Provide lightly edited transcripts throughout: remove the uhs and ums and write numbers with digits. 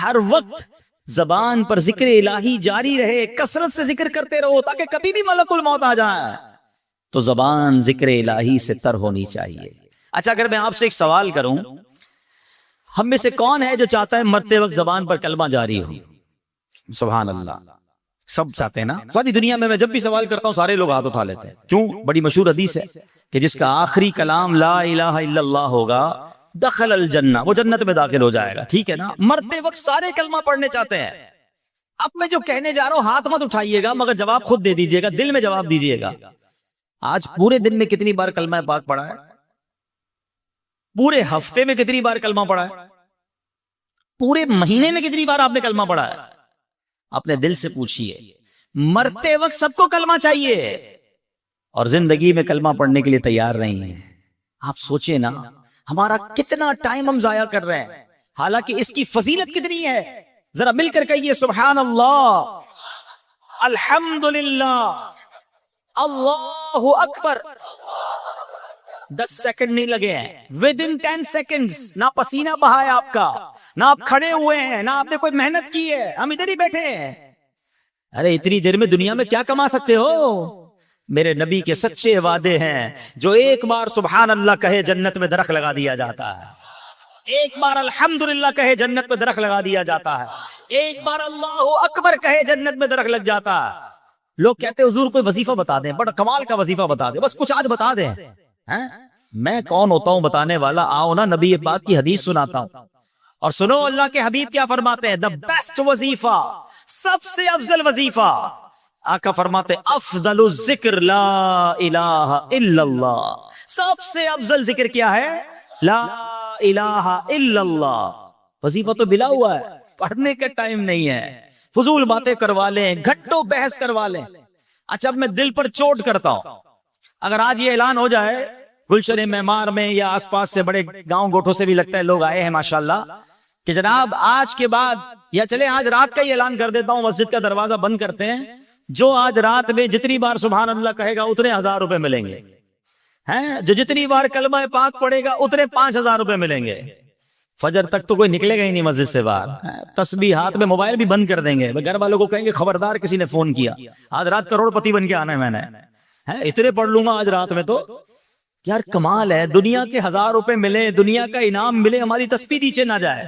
ہر وقت زبان پر ذکر الہی جاری رہے، کثرت سے ذکر کرتے رہو تاکہ کبھی بھی ملک الموت آ جائے تو زبان ذکر الہی سے تر ہونی چاہیے۔ اچھا، اگر میں آپ سے ایک سوال کروں، ہم میں سے کون ہے جو چاہتا ہے مرتے وقت زبان پر کلمہ جاری ہو؟ سبحان اللہ، سب چاہتے ہیں نا؟ ساری دنیا میں جب بھی سوال کرتا ہوں سارے لوگ ہاتھ اٹھا لیتے ہیں۔ کیوں؟ بڑی مشہور حدیث ہے کہ جس کا آخری کلام لا الہ الا اللہ ہوگا دخل الجنہ، وہ جنت میں داخل ہو جائے گا۔ ٹھیک ہے نا؟ مرتے وقت سارے کلمہ پڑھنے چاہتے ہیں۔ اب میں جو کہنے جا رہا ہوں ہاتھ مت اٹھائیے گا، مگر جواب خود دے دیجیے گا، دل میں جواب دیجیے گا۔ آج پورے دن میں کتنی بار کلمہ پاک پڑھا ہے؟ پورے ہفتے میں کتنی بار کلمہ پڑھا ہے؟ پورے مہینے میں کتنی بار آپ نے کلمہ پڑھا ہے؟ اپنے دل سے پوچھئے۔ مرتے وقت سب کو کلمہ چاہیے اور زندگی میں کلمہ پڑھنے کے لیے تیار نہیں ہے۔ آپ سوچیں نا، ہمارا کتنا ٹائم ہم ضائع کر رہے ہیں، حالانکہ اس کی فضیلت کتنی ہے۔ ذرا مل کر کہیے سبحان اللہ، الحمدللہ، اللہ اکبر۔ 10 سیکنڈ نہیں لگے ہیں، within 10 seconds، نہ پسینہ بہا ہے آپ کا، نہ آپ کھڑے ہوئے ہیں، نہ آپ نے کوئی محنت کی ہے، ہم ادھر ہی بیٹھے ہیں۔ ارے اتنی دیر میں دنیا میں کیا کما سکتے ہو؟ میرے نبی کے سچے وعدے ہیں، جو ایک بار سبحان اللہ کہے جنت میں درخت لگا دیا جاتا ہے، ایک بار الحمدللہ کہے جنت میں درخت لگا دیا جاتا ہے، ایک بار اللہ اکبر کہے جنت میں درخت لگ جاتا ہے۔ لوگ کہتے ہیں حضور کوئی وظیفہ بتا دیں، بڑا کمال کا وظیفہ بتا دیں، بس کچھ آج بتا دیں۔ میں کون ہوتا ہوں بتانے والا؟ آؤ نا، نبی پاک کی حدیث سناتا ہوں، اور سنو اللہ کے حبیب کیا فرماتے ہیں۔ دا بیسٹ وظیفہ، سب سے افضل وظیفہ، آقا فرماتے افضل الذکر لا الہ الا اللہ۔ سب سے افضل ذکر کیا ہے؟ لا الہ الا اللہ۔ وظیفہ تو ملا ہوا ہے، پڑھنے کا ٹائم نہیں ہے، فضول باتیں کروا لیں، گھنٹوں بحث کروا لیں۔ اچھا، اب میں دل پر چوٹ کرتا ہوں، اگر آج یہ اعلان ہو جائے گلشن معمار میں یا آس پاس سے بڑے گاؤں گوٹھوں سے بھی لگتا ہے لوگ آئے ہیں ماشاءاللہ، کہ جناب آج کے بعد، یا چلیں آج رات کا ہی اعلان کر دیتا ہوں، مسجد کا دروازہ بند کرتے ہیں، جو آج رات میں جتنی بار سبحان اللہ کہے گا اتنے 1000 روپے ملیں گے، جو جتنی بار کلمہ پاک پڑھے گا اتنے 5000 روپے ملیں گے۔ فجر تک تو کوئی نکلے گا ہی نہیں مسجد سے باہر، تسبیح ہاتھ میں، موبائل بھی بند کر دیں گے، گھر والوں کو کہیں گے خبردار کسی نے فون کیا، آج رات کروڑ پتی بن کے آنا ہے میں نے، اتنے پڑھ لوں گا آج رات میں تو۔ یار کمال ہے، دنیا کے 1000 روپے ملے، دنیا کا انعام ملے، ہماری تسبیح نیچے نہ جائے۔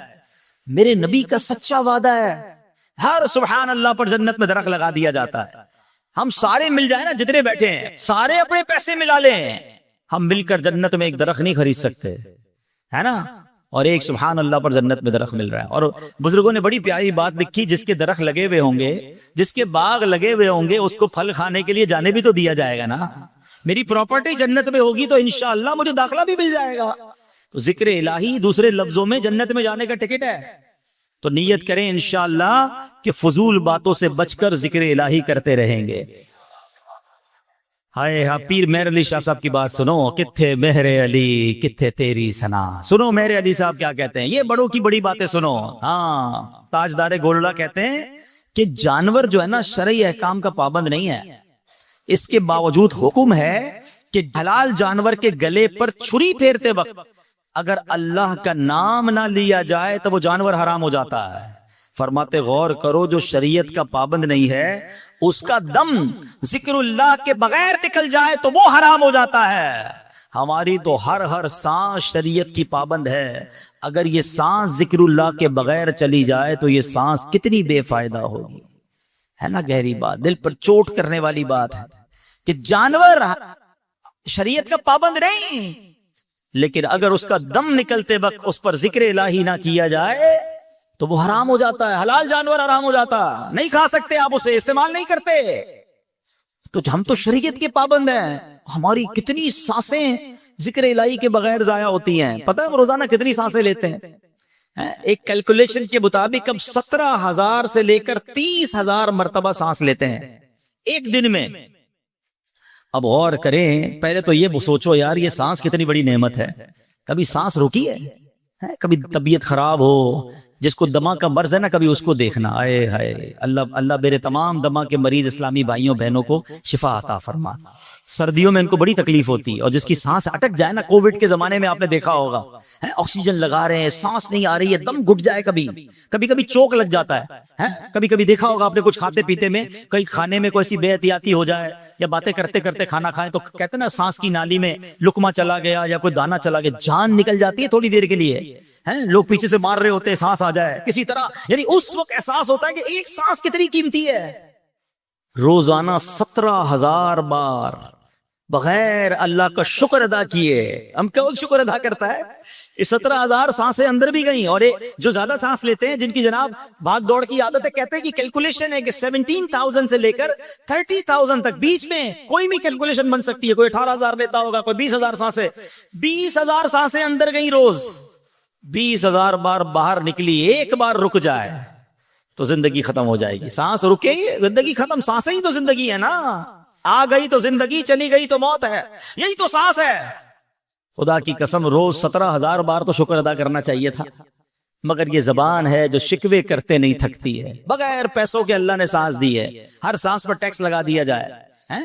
میرے نبی کا سچا وعدہ ہے، ہر سبحان اللہ پر جنت میں درخت لگا دیا جاتا ہے۔ ہم سارے مل جائیں نا، جتنے بیٹھے ہیں سارے اپنے پیسے ملا لیں، ہم مل کر جنت میں ایک درخت نہیں خرید سکتے، ہے نا؟ اور ایک سبحان اللہ پر جنت میں درخت مل رہا ہے۔ اور بزرگوں نے بڑی پیاری بات لکھی، جس کے درخت لگے ہوئے ہوں گے، جس کے باغ لگے ہوئے ہوں گے، اس کو پھل کھانے کے لیے جانے بھی تو دیا جائے گا نا۔ میری پراپرٹی جنت میں ہوگی تو انشاءاللہ مجھے داخلہ بھی مل جائے گا۔ تو ذکر الہی دوسرے لفظوں میں جنت میں جانے کا ٹکٹ ہے۔ تو نیت کریں انشاءاللہ کہ فضول باتوں سے بچ کر ذکر الہی کرتے رہیں گے۔ ہائے ہاں، پیر مہر علی شاہ صاحب کی بات سنو، کتھے مہر علی کتھے تیری سنا۔ سنو مہر علی صاحب کیا کہتے ہیں، یہ بڑوں کی بڑی باتیں سنو۔ ہاں، تاجدار گولڑا کہتے ہیں کہ جانور جو ہے نا شرعی احکام کا پابند نہیں ہے، اس کے باوجود حکم ہے کہ حلال جانور کے گلے پر چھری پھیرتے وقت اگر اللہ کا نام نہ لیا جائے تو وہ جانور حرام ہو جاتا ہے۔ فرماتے غور کرو، جو شریعت کا پابند نہیں ہے اس کا دم ذکر اللہ کے بغیر نکل جائے تو وہ حرام ہو جاتا ہے۔ ہماری تو ہر سانس شریعت کی پابند ہے، اگر یہ سانس ذکر اللہ کے بغیر چلی جائے تو یہ سانس کتنی بے فائدہ ہوگی، ہے نا؟ گہری بات، دل پر چوٹ کرنے والی بات ہے کہ جانور شریعت کا پابند نہیں، لیکن اگر اس کا دم نکلتے وقت اس پر ذکر الہی نہ کیا جائے تو وہ حرام ہو جاتا ہے، حلال جانور حرام ہو جاتا، نہیں کھا سکتے آپ اسے، استعمال نہیں کرتے۔ تو ہم تو شریعت کے پابند ہیں، ہماری کتنی سانسیں ذکر الہی کے بغیر ضائع ہوتی ہیں، پتہ ہے ہم روزانہ کتنی سانسیں لیتے ہیں؟ ایک کیلکولیشن کے مطابق ہم 17,000 سے لے کر 30,000 مرتبہ سانس لیتے ہیں ایک دن میں۔ اب غور کریں، پہلے تو یہ سوچو یار یہ سانس کتنی بڑی نعمت ہے، کبھی سانس روکی ہے؟ کبھی طبیعت خراب ہو، جس کو دما کا مرض ہے نا کبھی اس کو دیکھنا، آئے ہائے اللہ میرے تمام دما کے مریض اسلامی بھائیوں بہنوں کو شفا عطا فرما۔ سردیوں میں ان کو بڑی تکلیف ہوتی ہے، اور جس کی سانس اٹک جائے نا، کووڈ کے زمانے میں آپ نے دیکھا ہوگا، آکسیجن لگا رہے ہیں، سانس نہیں آ رہی ہے، دم گھٹ جائے، کبھی چوک لگ جاتا ہے، کبھی دیکھا ہوگا آپ نے کچھ کھاتے پیتے میں، کئی کھانے میں کوئی ایسی بے احتیاطی ہو جائے یا باتیں کرتے کرتے کھانا کھائیں تو کہتے ہیں نا سانس کی نالی میں لقمہ چلا گیا یا کوئی دانا چلا گیا، جان نکل جاتی ہے تھوڑی دیر کے لیے، لوگ پیچھے سے مار رہے ہوتے ہیں، سانس آ جائے کسی طرح، یعنی اس وقت احساس ہوتا ہے کہ ایک سانس کتنی قیمتی ہے۔ روزانہ 17,000 بار بغیر اللہ کا شکر ادا کیے، ہم کون شکر ادا کرتا ہے؟ یہ 17,000 سانسیں اندر بھی گئیں، اور جو زیادہ سانس لیتے ہیں جن کی جناب بھاگ دوڑ کی عادت ہے، کہتے ہیں کہ کیلکولیشن ہے کہ 17,000 سے لے کر 30,000 تک بیچ میں کوئی بھی کیلکولیشن بن سکتی ہے، کوئی 18,000 لیتا ہوگا، کوئی 20,000 سانسیں، 20,000 سانسیں اندر گئیں روز، 20,000 بار باہر نکلی، ایک بار رک جائے تو زندگی ختم ہو جائے گی۔ سانس رکے زندگی ختم، سانسیں ہی تو زندگی ہے نا، آ گئی تو زندگی، چلی گئی تو موت ہے، یہی تو سانس ہے۔ خدا کی قسم روز 17,000 بار تو شکر ادا کرنا چاہیے تھا، مگر یہ زبان ہے جو شکوے کرتے نہیں تھکتی ہے۔ بغیر پیسوں کے اللہ نے سانس دی ہے، ہر سانس پر ٹیکس لگا دیا جائے،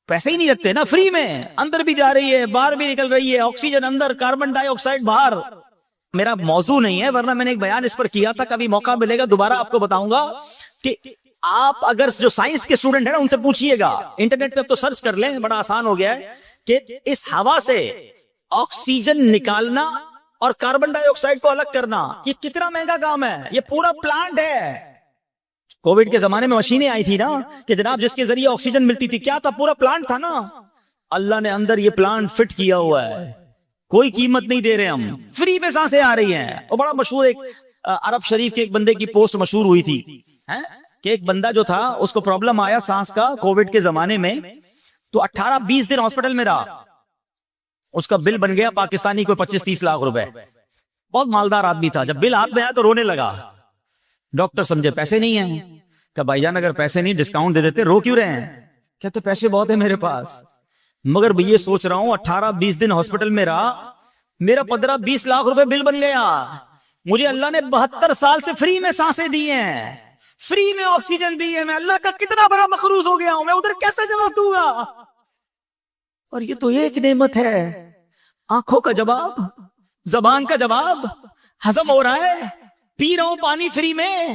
پیسے ہی نہیں رکھتے نا، فری میں اندر بھی جا رہی ہے باہر بھی نکل رہی ہے، آکسیجن اندر، کاربن ڈائی آکسائڈ باہر۔ میرا موضوع نہیں ہے ورنہ میں نے ایک بیان اس پر کیا تھا، کبھی موقع ملے گا دوبارہ آپ کو بتاؤں گا کہ آپ اگر جو سائنس کے اسٹوڈنٹ ہیں نا ان سے پوچھئے گا، انٹرنیٹ پہ اب تو سرچ کر لیں، بڑا آسان ہو گیا ہے کہ اس ہوا سے آکسیجن نکالنا اور کاربن ڈائی آکسائڈ کو الگ کرنا یہ کتنا مہنگا کام ہے، یہ پورا پلانٹ ہے۔ کووڈ کے زمانے میں مشینیں آئی تھی نا کہ جناب جس کے ذریعے آکسیجن ملتی تھی، کیا تھا؟ پورا پلانٹ تھا نا، اللہ نے اندر یہ پلانٹ فٹ کیا ہوا ہے، کوئی قیمت نہیں دے رہے ہم، فری میں سانسیں آ رہی ہیں۔ اور بڑا مشہور ایک عرب شریف کے ایک بندے کی پوسٹ مشہور ہوئی تھی کہ ایک بندہ جو تھا اس کو پرابلم آیا سانس کا کووڈ کے زمانے میں، تو 18-20 دن ہاسپٹل میں رہا، اس کا بل بن گیا پاکستانی کوئی 25-30 لاکھ روپے، بہت مالدار آدمی تھا۔ جب بل ہاتھ میں آیا تو رونے لگا، ڈاکٹر سمجھے پیسے نہیں ہیں، کہ بھائی جان اگر پیسے نہیں ڈسکاؤنٹ دے دیتے، رو کیوں رہے ہیں؟ کہتے پیسے بہت ہیں میرے پاس، مگر میں یہ سوچ رہا ہوں 18-20 دن ہاسپٹل میں رہا، میرا 15-20 لاکھ روپے بل بن گیا، مجھے اللہ نے 72 سال سے فری میں سانسیں دی ہیں، فری میں آکسیجن دی ہے، میں اللہ کا کتنا بڑا مخلوق ہو گیا ہوں، میں ادھر کیسے جواب دوں گا؟ اور یہ تو ایک نعمت ہے، آنکھوں کا جواب، زبان کا جواب، ہضم ہو رہا ہے، پی رہا ہوں پانی فری میں،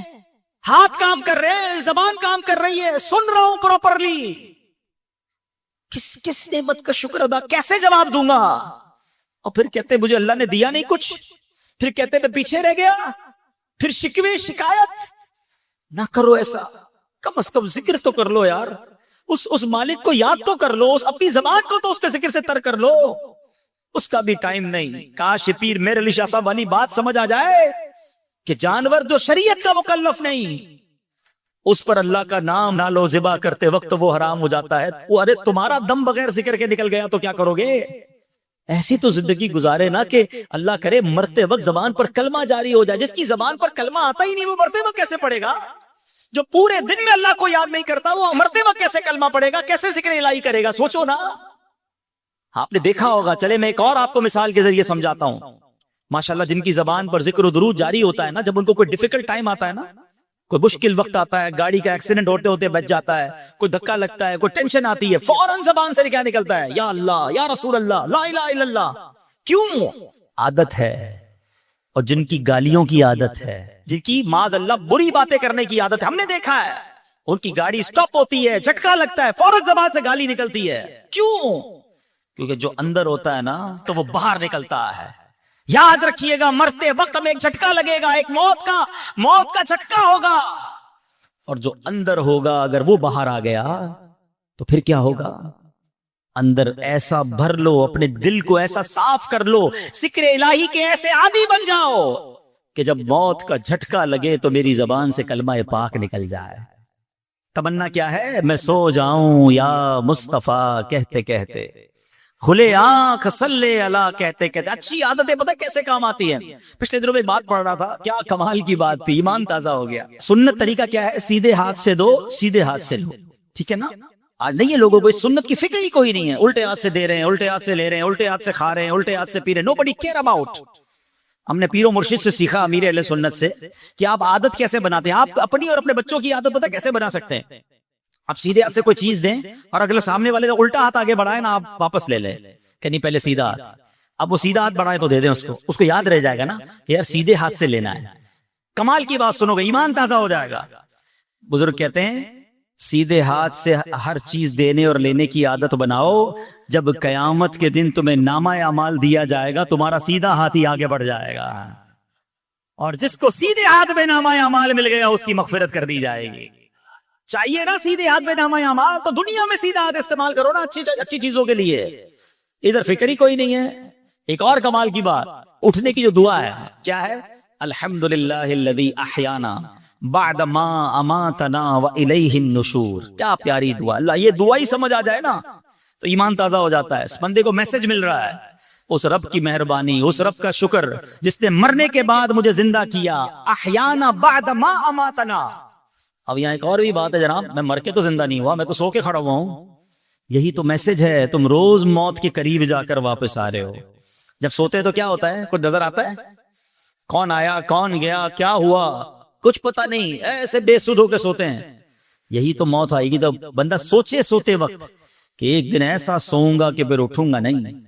ہاتھ کام کر رہے ہیں، زبان کام کر رہی ہے، سن رہا ہوں پراپرلی، کس نعمت کا شکر ادا، کیسے جواب دوں گا؟ اور پھر کہتے مجھے اللہ نے دیا نہیں کچھ، پھر کہتے میں پیچھے رہ گیا، پھر شکوے شکایت نہ کرو، ایسا کم از کم ذکر تو کر لو یار، اس مالک کو یاد تو کر لو، اس اپنی زبان کو تو اس کے ذکر سے تر کر لو، اس کا بھی ٹائم نہیں۔ کاش پیر میرے علی شاہ صاحب والی بات سمجھ آ جائے کہ جانور جو شریعت کا مکلف نہیں، اس پر اللہ کا نام نہ لو ذبح کرتے وقت وہ حرام ہو جاتا ہے، وہ ارے تمہارا دم بغیر ذکر کے نکل گیا تو کیا کرو گے؟ ایسی تو زندگی گزارے نا کہ اللہ کرے مرتے وقت زبان پر کلمہ جاری ہو جائے۔ جس کی زبان پر کلمہ آتا ہی نہیں وہ مرتے وقت کیسے پڑھے گا؟ جو پورے دن میں اللہ کو یاد نہیں کرتا وہ مرتے وقت کیسے کلمہ پڑھے گا، کیسے ذکر الہی کرے گا؟ سوچو نا۔ آپ نے دیکھا ہوگا، چلے میں ایک اور آپ کو مثال کے ذریعے سمجھاتا ہوں۔ ماشاءاللہ جن کی زبان پر ذکر و درود جاری ہوتا ہے نا، جب ان کو کوئی ڈیفیکلٹ ٹائم آتا ہے نا، کوئی مشکل وقت آتا ہے، گاڑی کا ایکسیڈنٹ ہوتے ہوتے بچ جاتا ہے، کوئی دھکا لگتا ہے، کوئی ٹینشن آتی ہے، فوراً زبان سے کیا نکلتا ہے؟ یا اللہ، یا رسول اللہ، لا الہ الا اللہ۔ کیوں؟ عادت ہے۔ اور جن کی گالیوں کی عادت ہے، جن کی معاذ اللہ بری باتیں کرنے کی عادت ہے، ہم نے دیکھا ہے ان کی گاڑی سٹاپ ہوتی ہے، جھٹکا لگتا ہے، فوراً زبان سے گالی نکلتی ہے۔ کیوں؟ کیونکہ جو اندر ہوتا ہے نا تو وہ باہر نکلتا ہے۔ یاد رکھیے گا، مرتے وقت ہمیں ایک جھٹکا لگے گا، ایک موت کا جھٹکا ہوگا، اور جو اندر ہوگا اگر وہ باہر آ گیا تو پھر کیا ہوگا؟ اندر ایسا بھر لو، اپنے دل کو ایسا صاف کر لو، ذکر الہی کے ایسے عادی بن جاؤ کہ جب موت کا جھٹکا لگے تو میری زبان سے کلمہ پاک نکل جائے۔ تمنا کیا ہے؟ میں سو جاؤں یا مصطفیٰ کہتے کہتے، کھلے آنکھ صلی اللہ کہتے کہتے۔ اچھی عادتیں پتہ کیسے کام آتی ہیں؟ پچھلے دنوں میں بات پڑھ رہا تھا، کیا کمال کی بات تھی، ایمان تازہ ہو گیا۔ سنت طریقہ کیا ہے؟ سیدھے ہاتھ سے دو، سیدھے ہاتھ سے لو، ٹھیک ہے نا؟ آج نہیں ہے لوگوں کو اس سنت کی فکر ہی کوئی نہیں ہے، الٹے ہاتھ سے دے رہے ہیں، الٹے ہاتھ سے لے رہے ہیں، الٹے ہاتھ سے کھا رہے ہیں، الٹے ہاتھ سے پی رہے ہیں، nobody care about۔ ہم نے پیر و مرشد سے سیکھا، امیر اہل سنت سے، کہ آپ عادت کیسے بناتے ہیں. آپ اپنی اور اپنے بچوں کی عادت پتہ کیسے بنا سکتے ہیں؟ آپ سیدھے ہاتھ سے کوئی چیز دیں اور اگلے سامنے والے کا الٹا ہاتھ آگے بڑھائے نا، آپ واپس لے لیں کہ نہیں پہلے سیدھا ہاتھ. اب وہ سیدھا ہاتھ بڑھائے تو دے دیں اس کو یاد رہ جائے گا نا کہ یار سیدھے ہاتھ سے لینا ہے. کمال کی بات سنو گے، ایمان تازہ ہو جائے گا. بزرگ کہتے ہیں سیدھے ہاتھ سے ہر چیز دینے اور لینے کی عادت بناؤ، جب قیامت کے دن تمہیں نامہ اعمال دیا جائے گا تمہارا سیدھا ہاتھ ہی آگے بڑھ جائے گا، اور جس کو سیدھے ہاتھ میں نامہ اعمال مل گیا اس کی مغفرت کر دی جائے گی. چاہیے نا سیدھے ہاتھ میں نامہ اعمال، تو دنیا میں سیدھا ہاتھ استعمال کرو نا اچھی چیزوں کے لیے. ادھر فکر ہی کوئی نہیں ہے. ایک اور کمال کی بات، اٹھنے کی جو دعا ہے کیا ہے؟ الحمدللہ الذی احیانا بعد ما اماتنا والیہ النشور. کیا پیاری دعا. اللہ یہ دعا ہی سمجھ آ جائے نا تو ایمان تازہ ہو جاتا ہے. اس بندے کو میسج مل رہا ہے اس رب کی مہربانی، اس رب کا شکر جس نے مرنے کے بعد مجھے زندہ کیا. احیانا بعد ما اماتنا. اب یہاں ایک اور بھی بات ہے جناب، میں مر کے تو زندہ نہیں ہوا، میں تو سو کے کھڑا ہوا ہوں. یہی تو میسج ہے، تم روز موت کے قریب جا کر واپس آ رہے ہو. جب سوتے تو کیا ہوتا ہے؟ کچھ نظر آتا ہے؟ کون آیا کون گیا کیا ہوا کچھ پتہ نہیں، ایسے بے سود ہو کے سوتے ہیں. یہی تو موت آئے گی تو بندہ سوچے سوتے وقت کہ ایک دن ایسا سوؤں گا کہ پھر اٹھوں گا نہیں.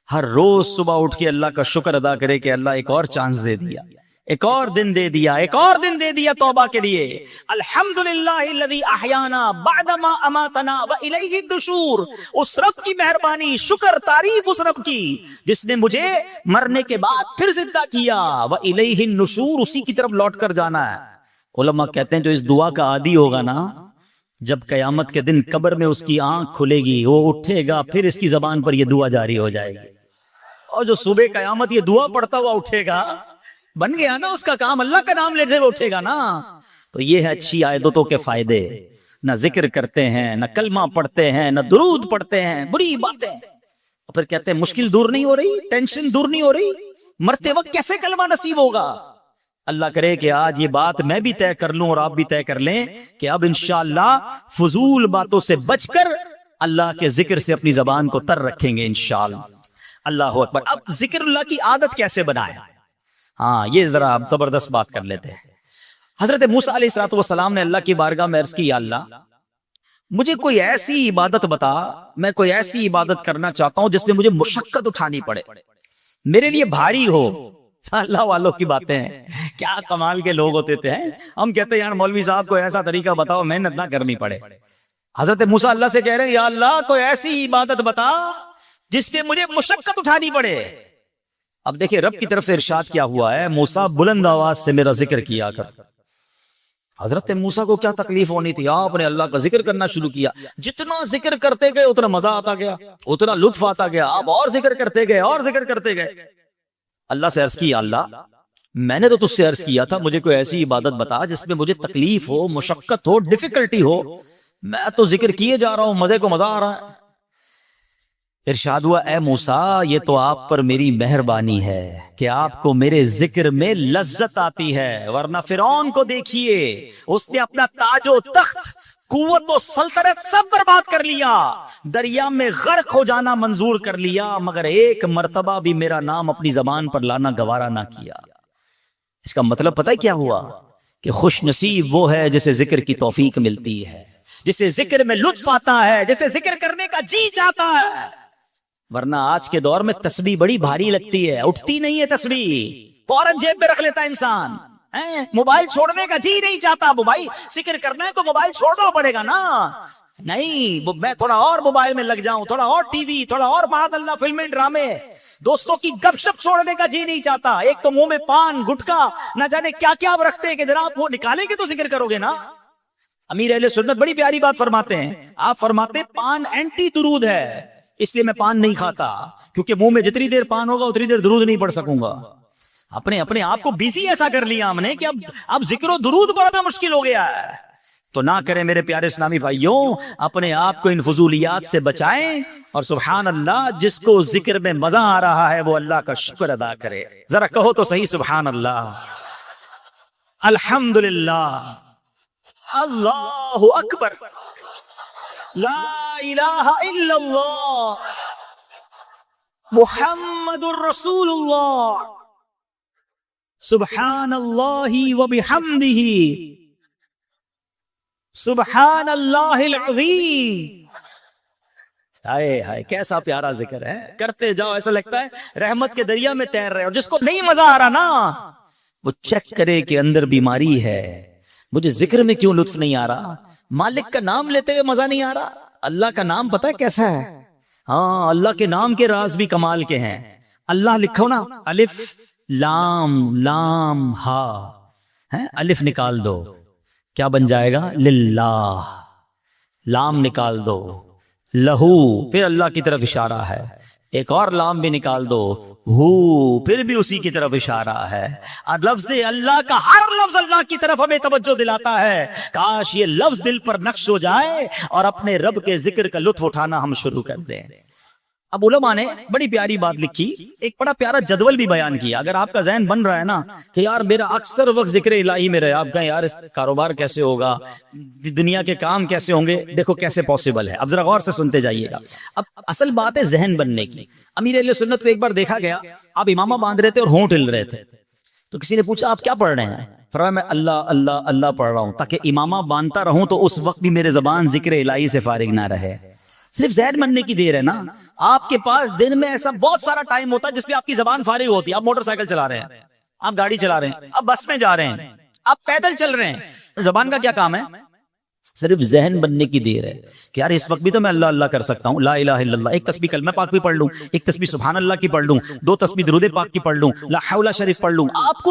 ہر روز صبح اٹھ کے اللہ کا شکر ادا کرے کہ اللہ ایک اور چانس دے دیا، ایک اور دن دے دیا، ایک اور دن دے دیا توبہ کے لیے. الحمدللہ الذی احیانا بعد ما اماتنا والیہ النشور. اس رب کی مہربانی، شکر تعریف اس رب کی جس نے مجھے مرنے کے بعد پھر زندہ کیا. والیہ النشور، اسی کی طرف لوٹ کر جانا ہے. علماء کہتے ہیں جو اس دعا کا عادی ہوگا نا، جب قیامت کے دن قبر میں اس کی آنکھ کھلے گی، وہ اٹھے گا، پھر اس کی زبان پر یہ دعا جاری ہو جائے گی. اور جو صبح قیامت یہ دعا پڑھتا ہوا اٹھے گا، بن گیا نا اس کا کام، اللہ کا نام لیتے ہوئے اٹھے گا نا. تو یہ ہے اچھی عادتوں کے فائدے. نہ ذکر کرتے ہیں، نہ کلمہ پڑھتے ہیں، نہ درود پڑھتے ہیں، بری باتیں. اور پھر کہتے ہیں مشکل دور نہیں ہو رہی، ٹینشن دور نہیں ہو رہی، مرتے وقت کیسے کلمہ نصیب ہوگا؟ اللہ کرے کہ آج یہ بات میں بھی طے کر لوں اور آپ بھی طے کر لیں کہ اب انشاءاللہ فضول باتوں سے بچ کر اللہ کے ذکر سے اپنی زبان کو تر رکھیں گے انشاءاللہ. اللہ اکبر. اب ذکر اللہ کی عادت کیسے بنائے؟ ہاں یہ ذرا آپ زبردست بات کر لیتے ہیں. حضرت موسیٰ علیہ السلام نے اللہ کی بارگاہ میں عرض کی، یا اللہ مجھے کوئی ایسی عبادت بتا، میں کوئی ایسی عبادت کرنا چاہتا ہوں جس میں مجھے مشقت اٹھانی پڑے، میرے لیے بھاری ہو. اللہ والوں کی باتیں ہیں، کیا کمال کے لوگ ہوتے تھے. ہم کہتے ہیں یار مولوی صاحب کو ایسا طریقہ بتاؤ محنت نہ کرنی پڑے. حضرت موسیٰ اللہ سے کہہ رہے ہیں یا اللہ کوئی ایسی عبادت بتا جس پہ مجھے مشقت اٹھانی پڑے. اب دیکھیں رب کی طرف سے ارشاد کیا ہوا ہے، موسیٰ بلند آواز سے میرا ذکر کیا کر. حضرت موسیٰ کو کیا تکلیف ہونی تھی؟ آپ نے اللہ کا ذکر کرنا شروع کیا. جتنا ذکر کرتے گئے اتنا مزہ آتا گیا، اتنا لطف آتا گیا. آپ اور ذکر کرتے گئے اور ذکر کرتے گئے. اللہ سے عرض کی، اللہ میں نے تو تجھ سے عرض کیا تھا مجھے کوئی ایسی عبادت بتا جس میں مجھے تکلیف ہو، مشقت ہو، ڈیفیکلٹی ہو. میں تو ذکر کیے جا رہا ہوں، مزے کو مزہ آ رہا ہے. ارشاد ہوا، اے موسیٰ یہ تو آپ پر میری مہربانی ہے کہ آپ کو میرے ذکر میں لذت آتی ہے، ورنہ فرعون کو دیکھیے اس نے اپنا تاج و تخت، قوت و سلطنت سب برباد کر لیا، دریا میں غرق ہو جانا منظور کر لیا، مگر ایک مرتبہ بھی میرا نام اپنی زبان پر لانا گوارا نہ کیا. اس کا مطلب پتہ ہے کیا ہوا؟ کہ خوش نصیب وہ ہے جسے ذکر کی توفیق ملتی ہے، جسے ذکر میں لطف آتا ہے، جسے ذکر کرنے کا جی چاہتا ہے. ورنہ آج کے دور میں تسبیح بڑی بھاری لگتی ہے، اٹھتی نہیں ہے تسبیح، فوراً جیب میں رکھ لیتا ہے انسان. موبائل چھوڑنے کا جی نہیں چاہتا. بھائی ذکر کرنا ہے تو موبائل چھوڑنا پڑے گا نا. نہیں میں تھوڑا اور موبائل میں لگ جاؤں، تھوڑا اور ٹی وی، تھوڑا اور معاذ اللہ فلمیں ڈرامے، دوستوں کی گپ شپ چھوڑنے کا جی نہیں چاہتا. ایک تو منہ میں پان گٹکا نہ جانے کیا کیا آپ رکھتے ہیں کہ جناب وہ نکالیں گے تو ذکر کرو گے نا. امیر اہل سنت بڑی پیاری بات فرماتے ہیں. آپ فرماتے ہیں پان اینٹی درود ہے، اس لیے میں پان نہیں کھاتا، کیونکہ منہ میں جتنی دیر پان ہوگا اتنی دیر درود نہیں پڑھ سکوں گا. اپنے آپ کو بیزی ایسا کر لیا ہم نے کہ اب ذکر و درود پڑھنا مشکل ہو گیا ہے. تو نہ کریں میرے پیارے اسلامی بھائیوں، اپنے آپ کو ان فضولیات سے بچائیں، اور سبحان اللہ جس کو ذکر میں مزہ آ رہا ہے وہ اللہ کا شکر ادا کرے. ذرا کہو تو صحیح سبحان اللہ، الحمدللہ، اللہ اکبر، لا الہ الا اللہ، محمد الرسول اللہ. سبحان اللہ و بحمدہ سبحان اللہ العظیم. ہائے ہائے کیسا پیارا ذکر ہے. کرتے جاؤ ایسا لگتا ہے رحمت کے دریا میں تیر رہے. اور جس کو نہیں مزہ آ رہا نا وہ چیک کرے کہ اندر بیماری ہے. مجھے ذکر میں کیوں لطف نہیں آ رہا؟ مالک کا نام لیتے ہوئے مزہ نہیں آ رہا. اللہ کا نام پتہ ہے کیسا ہے؟ ہاں اللہ کے نام کے راز بھی کمال کے ہیں. اللہ لکھو نا الف لام لام ہا، الف نکال دو کیا بن جائے گا؟ للہ. لام نکال دو لہو، پھر اللہ کی طرف اشارہ ہے. ایک اور لام بھی نکال دو ہو، پھر بھی اسی کی طرف اشارہ ہے. اور لفظ اللہ کا ہر لفظ اللہ کی طرف ہمیں توجہ دلاتا ہے. کاش یہ لفظ دل پر نقش ہو جائے اور اپنے رب کے ذکر کا لطف اٹھانا ہم شروع کر دیں. اب علماء نے بڑی پیاری بات لکھی، ایک بڑا پیارا جدول بھی بیان کیا. اگر آپ کا ذہن بن رہا ہے نا کہ یار میرا اکثر وقت ذکر الہی میں رہے، آپ کہیں یار اس کاروبار کیسے ہوگا، دنیا کے کام کیسے ہوں گے، دیکھو کیسے پوسیبل ہے. اب ذرا غور سے سنتے جائیے گا. اب اصل بات ہے ذہن بننے کی. امیر اہل سنت کو ایک بار دیکھا گیا، آپ امامہ باندھ رہے تھے اور ہونٹ ہل رہے تھے. تو کسی نے پوچھا آپ کیا پڑھ رہے ہیں؟ فرمایا میں اللہ اللہ اللہ پڑھ رہا ہوں تاکہ امامہ باندھتا رہوں تو اس وقت بھی میرے زبان ذکر الہی سے فارغ نہ رہے. صرف ذہن بننے کی دیر ہے نا. آپ کے پاس دن میں ایسا بہت سارا ٹائم ہوتا ہے جس پہ آپ کی زبان فارغ ہوتی ہے. آپ موٹر سائیکل چلا رہے ہیں، آپ گاڑی چلا رہے ہیں، آپ بس میں جا رہے ہیں، آپ پیدل چل رہے ہیں. زبان کا کیا کام ہے؟ صرف ذہن بننے کی دیر ہے کہ یار اس وقت بھی تو میں اللہ اللہ کر سکتا ہوں. لا الہ الا اللہ، ایک تسبیح کلمہ پاک بھی پڑھ لوں، ایک تسبیح سبحان اللہ کی پڑھ لوں، 2 تسبیح درود پاک کی پڑھ لوں، لا حول شریف پڑھ لوں. آپ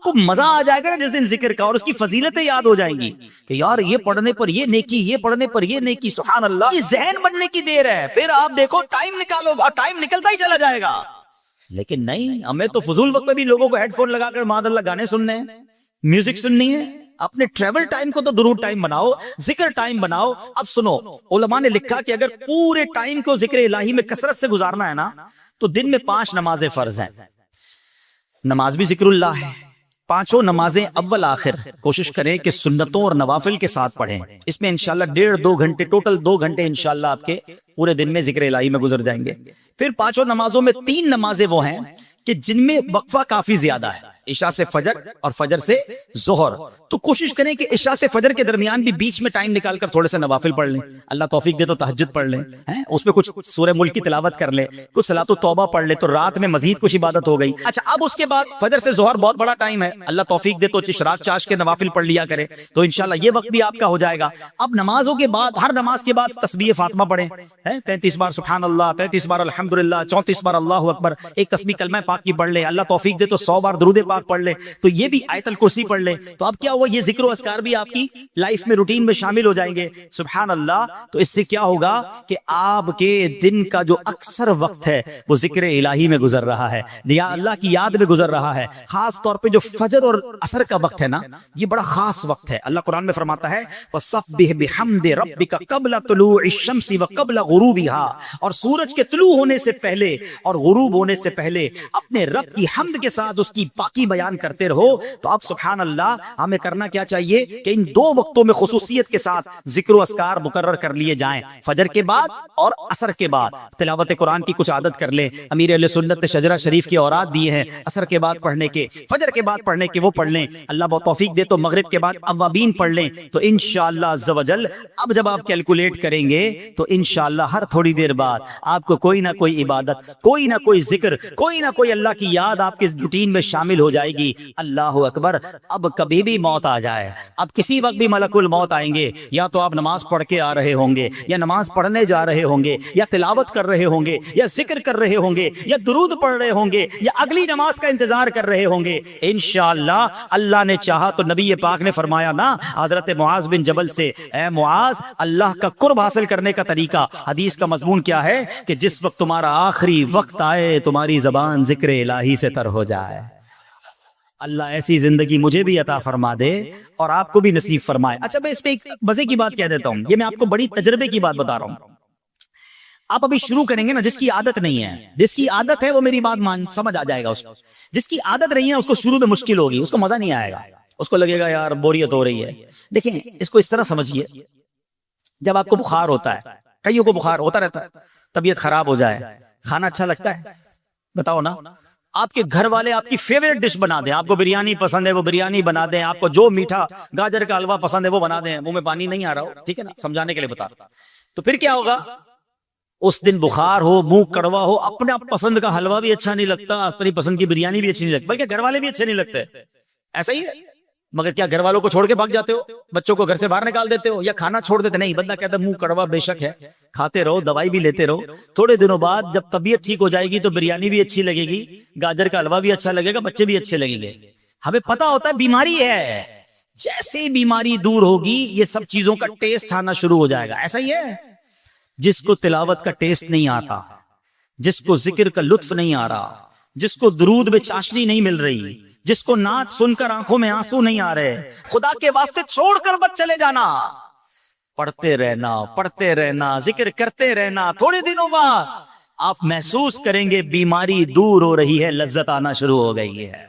کو مزہ آ جائے گا نا جس دن ذکر کا، اور اس کی فضیلتیں یاد ہو جائیں گی کہ یار یہ پڑھنے پر یہ نیکی، یہ پڑھنے پر یہ نیکی. سبحان اللہ. یہ ذہن بننے کی دیر ہے. پھر آپ دیکھو ٹائم نکالو، ٹائم نکلتا ہی چلا جائے گا. لیکن نہیں، ہمیں تو فضول وقت میں بھی لوگوں کو ہیڈ فون لگا کر ماد اللہ گانے سننے ہیں، میوزک سننی ہے. اپنے ٹریول ٹائم کو تو درود ٹائم بناؤ، ذکر ٹائم بناؤ. اب سنو، علماء نے لکھا کہ اگر پورے ٹائم کو ذکر الہی میں کثرت سے گزارنا ہے نا تو دن میں 5 نمازیں فرض ہیں. نماز بھی ذکر اللہ ہے. 5 نمازیں اول آخر کوشش کریں کہ سنتوں اور نوافل کے ساتھ پڑھیں. اس میں انشاءاللہ 1.5-2 گھنٹے، ٹوٹل 2 گھنٹے انشاءاللہ آپ کے پورے دن میں ذکر الہی میں گزر جائیں گے. پھر 5 نمازوں میں 3 نمازیں وہ ہیں کہ جن میں وقفہ کافی زیادہ ہے، عشاء سے فجر اور فجر سے ظہر. تو کوشش کریں کہ عشاء سے فجر کے درمیان بھی بیچ میں ٹائم نکال کر تھوڑے سے نوافل پڑھ لیں. اللہ توفیق دے تو تہجد پڑھ لیں، اس میں کچھ سورہ ملک کی تلاوت کر لیں، کچھ صلاۃ التوبہ پڑھ لیں، تو رات میں مزید کچھ عبادت ہو گئی. اچھا اب اس کے بعد فجر سے ظہر بہت بڑا ٹائم ہے، اللہ توفیق دے تو اشراق چاش کے نوافل پڑھ لیا کریں، تو انشاءاللہ یہ وقت بھی آپ کا ہو جائے گا. اب نمازوں کے بعد ہر نماز کے بعد تسبیح فاطمہ پڑھیں، 33 بار سبحان اللہ، 33 بار الحمدللہ، 34 بار اللہ اکبر، ایک تسبیح کلمہ پاک کی پڑھ لیں، اللہ توفیق دے تو 100 بار درود پاک پڑھ لیں، تو یہ بھی آیت الکرسی پڑھ لیں. تو اب کیا ہوا، یہ ذکر و اذکار بھی آپ کی لائف میں روٹین میں شامل ہو جائیں گے. سبحان اللہ. تو اس سے کیا ہوگا کہ آپ کے دن کا جو اکثر وقت ہے وہ ذکر الہی میں گزر رہا ہے، یا اللہ کی یاد میں گزر رہا ہے. خاص طور پہ جو فجر اور عصر کا وقت ہے نا، یہ بڑا خاص وقت ہے. اللہ قرآن میں فرماتا ہے وَسَبِّحْ بِحَمْدِ رَبِّكَ قَبْلَ طُلُوعِ الشَّمْسِ وَقَبْلَ غُرُوبِهَا، اور سورج کے طلوع ہونے سے پہلے اور غروب ہونے سے پہلے اپنے رب کی حمد کے ساتھ اس کی پاکی بیان کرتے رہو. تو اب سبحان اللہ ہمیں کرنا کیا چاہیے کہ ان 2 وقتوں میں خصوصیت کے ساتھ ذکر و اذکار مقرر کر لیے جائیں، فجر کے بعد اور عصر کے بعد. تلاوت قرآن کی کچھ عادت کر لیں. امیر اہل سنت نے شجرہ شریف کی اوراد دیے ہیں عصر کے بعد پڑھنے کے، فجر کے بعد پڑھنے کے، وہ پڑھ لیں. اللہ بہت توفیق دے تو مغرب کے بعد اوابین پڑھ لیں. تو انشاءاللہ عز و جل اب جب آپ کیلکولیٹ کریں گے تو انشاءاللہ ہر تھوڑی دیر بعد آپ کو کوئی نہ کوئی عبادت، کوئی نہ کوئی ذکر، کوئی نہ کوئی اللہ کی یاد آپ کے روٹین میں شامل ہو جائے گی. اللہ اکبر. اب کبھی بھی موت آ جائے، اب کسی وقت بھی ملک الموت آئیں گے، یا تو آپ نماز پڑھ کے آ رہے ہوں گے، یا نماز پڑھنے جا رہے ہوں گے، یا تلاوت کر رہے ہوں گے، یا ذکر کر رہے ہوں گے، یا درود پڑھ رہے ہوں گے، یا اگلی نماز کا انتظار کر رہے ہوں گے. انشاءاللہ اللہ نے چاہا تو نبی پاک نے فرمایا نا حضرت معاذ بن جبل سے، اے معاذ اللہ کا قرب حاصل کرنے کا طریقہ، حدیث کا مضمون کیا ہے کہ جس وقت تمہارا آخری وقت آئے تمہاری زبان ذکر الہی سے تر ہو جائے. اللہ ایسی زندگی مجھے بھی عطا فرما دے اور آپ کو بھی نصیب فرمائے. اچھا میں اس پہ ایک مزے کی بات کہہ دیتا ہوں، یہ میں آپ کو بڑی تجربے کی بات بتا رہا ہوں. آپ ابھی شروع کریں گے نا، جس کی عادت نہیں ہے، جس کی عادت ہے وہ میری بات سمجھ آ جائے گا. اس کو جس کی عادت نہیں ہے اس کو شروع میں مشکل ہوگی، اس کو مزہ نہیں آئے گا، اس کو لگے گا یار بوریت ہو رہی ہے. دیکھیں اس کو اس طرح سمجھیے، جب آپ کو بخار ہوتا ہے، کئیوں کو بخار ہوتا رہتا ہے، طبیعت خراب ہو جائے، کھانا اچھا لگتا ہے؟ بتاؤ نا. آپ کے گھر والے آپ کی فیوریٹ ڈش بنا دیں, آپ کو بریانی پسند ہے وہ بریانی بنا دیں, آپ کو جو میٹھا گاجر کا حلوہ پسند ہے وہ بنا دیں. منہ میں پانی نہیں آ رہا ہو, ٹھیک ہے نا, سمجھانے کے لیے بتا رہا. تو پھر کیا ہوگا, اس دن بخار ہو, منہ کڑوا ہو, اپنے پسند کا حلوہ بھی اچھا نہیں لگتا, اپنی پسند کی بریانی بھی اچھی نہیں لگتی, بلکہ گھر والے بھی اچھے نہیں لگتے. ایسا ہی ہے. مگر کیا گھر والوں کو چھوڑ کے بھاگ جاتے ہو, بچوں کو گھر سے باہر نکال دیتے ہو, یا کھانا چھوڑ دیتے؟ نہیں, بندہ کہتا منہ کڑوا بے شک ہے, کھاتے رہو, دوائی بھی لیتے رہو, تھوڑے دنوں بعد جب طبیعت ٹھیک ہو جائے گی تو بریانی بھی اچھی لگے گی, گاجر کا حلوہ بھی اچھا لگے گا, بچے بھی اچھے لگیں گے. ہمیں پتا ہوتا ہے بیماری ہے, جیسے ہی بیماری دور ہوگی یہ سب چیزوں کا ٹیسٹ آنا شروع ہو جائے گا. ایسا ہی ہے. جس کو تلاوت کا ٹیسٹ نہیں آتا, جس کو ذکر کا لطف نہیں آ رہا, جس کو درود میں چاشنی نہیں مل رہی, جس کو نعت سن کر آنکھوں میں آنسو نہیں آ رہے, خدا کے واسطے چھوڑ کر مت چلے جانا, پڑھتے رہنا, ذکر کرتے رہنا. تھوڑے دنوں بعد آپ محسوس کریں گے بیماری دور ہو رہی ہے, لذت آنا شروع ہو گئی ہے,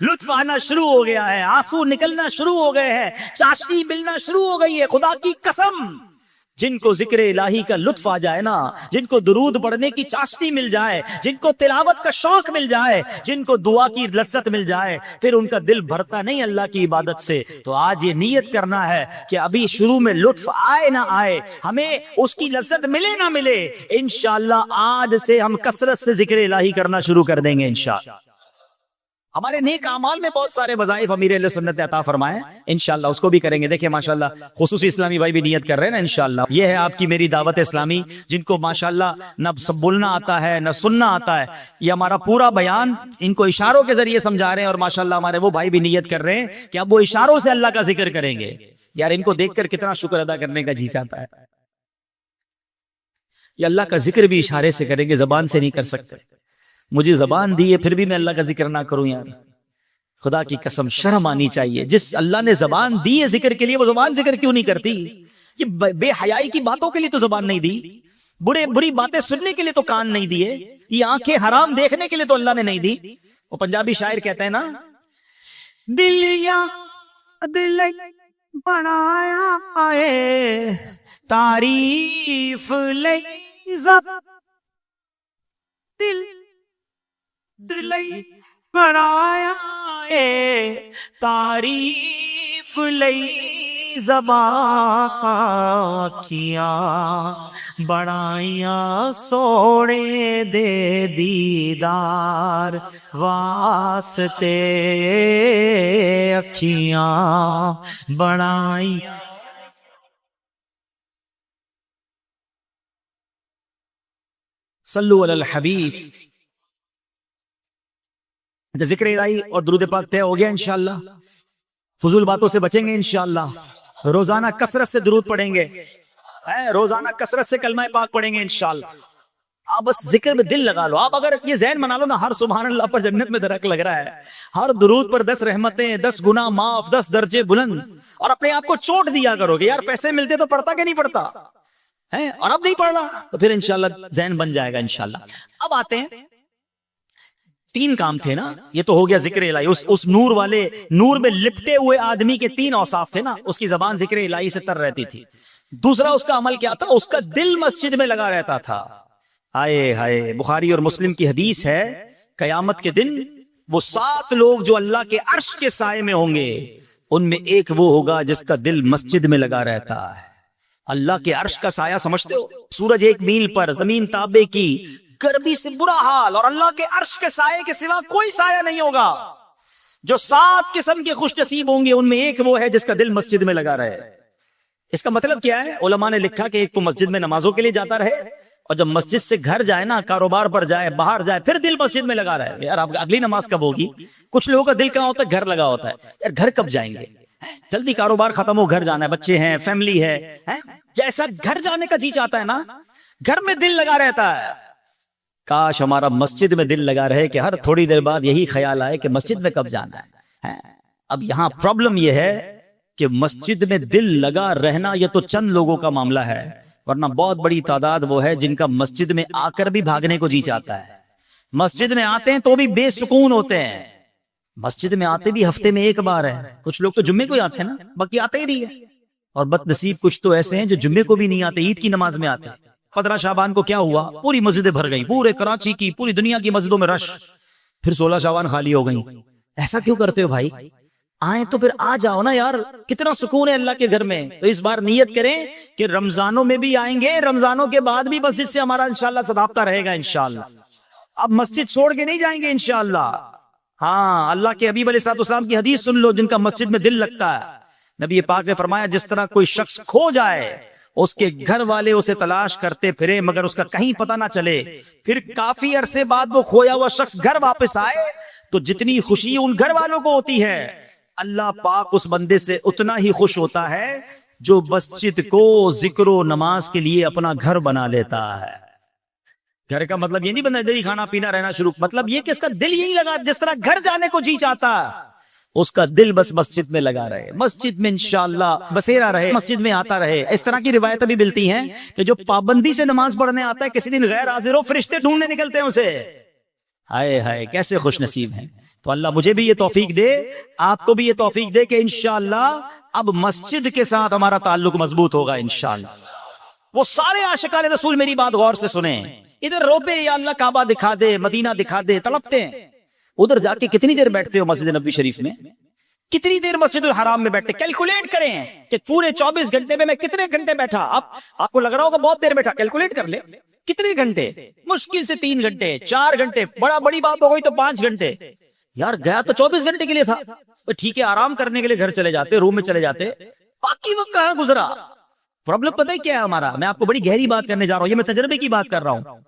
لطف آنا شروع ہو گیا ہے, آنسو نکلنا شروع ہو گئے ہیں, چاشنی ملنا شروع ہو گئی ہے. خدا کی قسم, جن کو ذکر الہی کا لطف آ جائے نا, جن کو درود پڑھنے کی چاشنی مل جائے, جن کو تلاوت کا شوق مل جائے, جن کو دعا کی لذت مل جائے, پھر ان کا دل بھرتا نہیں اللہ کی عبادت سے. تو آج یہ نیت کرنا ہے کہ ابھی شروع میں لطف آئے نہ آئے, ہمیں اس کی لذت ملے نہ ملے, انشاءاللہ آج سے ہم کثرت سے ذکر الہی کرنا شروع کر دیں گے انشاءاللہ. ہمارے نیک اعمال میں بہت سارے وظائف امیر اہل سنت عطا فرمائے, انشاءاللہ اس کو بھی کریں گے. دیکھیں ماشاءاللہ خصوصی اسلامی بھائی بھی نیت کر رہے ہیں نا انشاءاللہ. یہ ہے آپ کی میری دعوت اسلامی, جن کو ماشاءاللہ نہ بولنا آتا ہے نہ سننا آتا ہے, یہ ہمارا پورا بیان ان کو اشاروں کے ذریعے سمجھا رہے ہیں. اور ماشاءاللہ ہمارے وہ بھائی بھی نیت کر رہے ہیں کہ اب وہ اشاروں سے اللہ کا ذکر کریں گے. یار ان کو دیکھ کر کتنا شکر ادا کرنے کا جی چاہتا ہے. یہ اللہ کا ذکر بھی اشارے سے کریں گے, زبان سے نہیں کر سکتے. مجھے زبان دی ہے پھر بھی میں اللہ کا ذکر نہ کروں, یار خدا کی قسم شرم آنی چاہیے. جس اللہ نے زبان دی ہے ذکر کے لیے, وہ زبان ذکر کیوں نہیں کرتی؟ یہ بے حیائی کی باتوں کے لیے تو زبان نہیں دی, بری باتیں سننے کے لیے تو کان نہیں دیے, یہ آنکھیں حرام دیکھنے کے لیے تو اللہ نے نہیں دی. وہ پنجابی شاعر کہتے ہیں نا, دل یا دل بنایا ہے تعریف لئی زب, دل بنایا اے تعریف لئی زبان کیا, بڑائیاں سوڑے دے دیدار واسطے اکھیاں, بڑائیاں. صلو علی الحبیب. ذکر الہی اور درود پاک طے ہو گیا انشاءاللہ. فضول باتوں سے بچیں گے انشاءاللہ, روزانہ کثرت سے درود پڑھیں گے, روزانہ کثرت سے کلمہ پاک پڑھیں گے انشاءاللہ. آپ بس ذکر میں دل لگا لو. آپ اگر یہ ذہن بنا لو نا, ہر سبحان اللہ پر جنت میں درخت لگ رہا ہے, ہر درود پر 10 رحمتیں, 10 گناہ معاف, 10 درجے بلند. اور اپنے آپ کو چوٹ دیا کرو کہ یار پیسے ملتے تو پڑھتا کہ نہیں پڑھتا ہے, اور اب نہیں پڑھ رہا, تو پھر انشاءاللہ ذہن بن جائے گا انشاءاللہ. اب آتے ہیں, 3 کام تھے نا, یہ تو ہو گیا ذکر الہی. اس نور والے نور میں لپٹے ہوئے آدمی کے 3 اوصاف تھے نا. اس کی زبان ذکر الہی سے تر رہتی تھی. دوسرا اس کا عمل کیا تھا, اس کا دل مسجد میں لگا رہتا تھا. آئے ہائے, بخاری اور مسلم کی حدیث ہے, قیامت کے دن وہ 7 لوگ جو اللہ کے عرش کے سائے میں ہوں گے, ان میں ایک وہ ہوگا جس کا دل مسجد میں لگا رہتا ہے. اللہ کے عرش کا سایہ سمجھتے ہو, سورج 1 میل پر, زمین تابے کی, گرمی سے برا حال, اور اللہ کے عرش کے سائے کے سوا کوئی سایہ نہیں ہوگا. جو 7 قسم کے خوش نصیب ہوں گے, ان میں ایک وہ ہے جس کا دل مسجد میں لگا رہے. اس کا مطلب کیا ہے؟ علماء نے لکھا کہ ایک تو مسجد میں نمازوں کے لیے جاتا رہے, اور جب مسجد سے گھر جائے نا, کاروبار پر جائے, باہر جائے, پھر دل مسجد میں لگا رہے. یار آپ اگلی نماز کب ہوگی؟ کچھ لوگوں کا دل کہاں ہوتا ہے, گھر لگا ہوتا ہے. یار گھر کب جائیں گے؟ جلدی کاروبار ختم ہو, گھر جانا ہے, بچے ہیں, فیملی ہے. جیسا گھر جانے کا جی چاہتا ہے نا, گھر میں دل لگا رہتا ہے. کاش ہمارا مسجد میں دل لگا رہے کہ ہر تھوڑی دیر بعد یہی خیال آئے کہ مسجد میں کب جانا ہے. اب یہاں پرابلم یہ ہے کہ مسجد میں دل لگا رہنا یہ تو چند لوگوں کا معاملہ ہے, ورنہ بہت بڑی تعداد وہ ہے جن کا مسجد میں آ کر بھی بھاگنے کو جی چاہتا ہے. مسجد میں آتے ہیں تو بھی بے سکون ہوتے ہیں, مسجد میں آتے بھی ہفتے میں 1 بار ہے. کچھ لوگ تو جمعے کو ہی آتے ہیں نا, باقی آتے ہی نہیں ہے. اور بد نصیب کچھ تو ایسے ہیں جو جمعے کو بھی نہیں آتے, عید کی نماز میں آتے. 15 شعبان کو کیا ہوا, پوری مسجدیں بھر گئی, پورے کراچی کی, پوری دنیا کی مسجدوں میں رش. پھر 16 شعبان خالی ہو گئی. ایسا کیوں کرتے ہو بھائی؟ آئیں تو پھر آ جاؤ نا یار, کتنا سکون ہے اللہ کے گھر میں. تو اس بار نیت کریں کہ رمضانوں میں بھی آئیں گے, رمضانوں کے بعد بھی مسجد سے ہمارا انشاءاللہ رابطہ رہے گا انشاءاللہ. اب مسجد چھوڑ کے نہیں جائیں گے انشاءاللہ. ہاں, اللہ کے حبیب علیہ الصلوۃ والسلام کی حدیث سن لو, جن کا مسجد میں دل لگتا ہے. نبی پاک نے فرمایا جس طرح کوئی شخص کھو جائے, اس کے گھر والے اسے تلاش کرتے پھرے مگر اس کا کہیں پتہ نہ چلے, پھر کافی عرصے بعد وہ کھویا ہوا شخص گھر واپس آئے تو جتنی خوشی ان گھر والوں کو ہوتی ہے, اللہ پاک اس بندے سے اتنا ہی خوش ہوتا ہے جو مسجد کو ذکر و نماز کے لیے اپنا گھر بنا لیتا ہے. گھر کا مطلب یہ نہیں بنا ادھر ہی کھانا پینا رہنا شروع, مطلب یہ کہ اس کا دل یہی لگا, جس طرح گھر جانے کو جی چاہتا اس کا دل بس مسجد میں لگا رہے, مسجد میں انشاءاللہ بسیرا رہے, مسجد میں آتا رہے. اس طرح کی روایتیں بھی ملتی ہیں کہ جو پابندی سے نماز پڑھنے آتا ہے کسی دن غیر حاضر ہو, فرشتے ڈھونڈنے نکلتے ہیں اسے. ہائے ہائے کیسے خوش نصیب ہیں. تو اللہ مجھے بھی یہ توفیق دے, آپ کو بھی یہ توفیق دے کہ انشاءاللہ اب مسجد کے ساتھ ہمارا تعلق مضبوط ہوگا انشاءاللہ. وہ سارے عاشقان رسول میری بات غور سے سنیں, ادھر روتے یا اللہ کعبہ دکھا دے, مدینہ دکھا دے, تڑپتے ہیں. ادھر جا کے کتنی دیر بیٹھتے ہو مسجد نبوی شریف میں, کتنی دیر مسجد الحرام میں بیٹھتے, کیلکولیٹ کریں کہ پورے 24 گھنٹے میں کتنے گھنٹے بیٹھا. اب آپ کو لگ رہا ہوگا بہت دیر بیٹھا, کیلکولیٹ کر لے کتنے گھنٹے, مشکل سے 3 گھنٹے 4 گھنٹے, بڑی بات ہو گئی تو 5 گھنٹے. یار گیا تو 24 گھنٹے کے لیے تھا, ٹھیک ہے آرام کرنے کے لیے گھر چلے جاتے, روم میں چلے جاتے, باقی وقت کہاں گزرا. پرابلم پتہ ہے کیا ہے ہمارا, میں آپ کو بڑی گہری بات کرنے جا رہا ہوں, یہ میں تجربے کی بات کر رہا ہوں.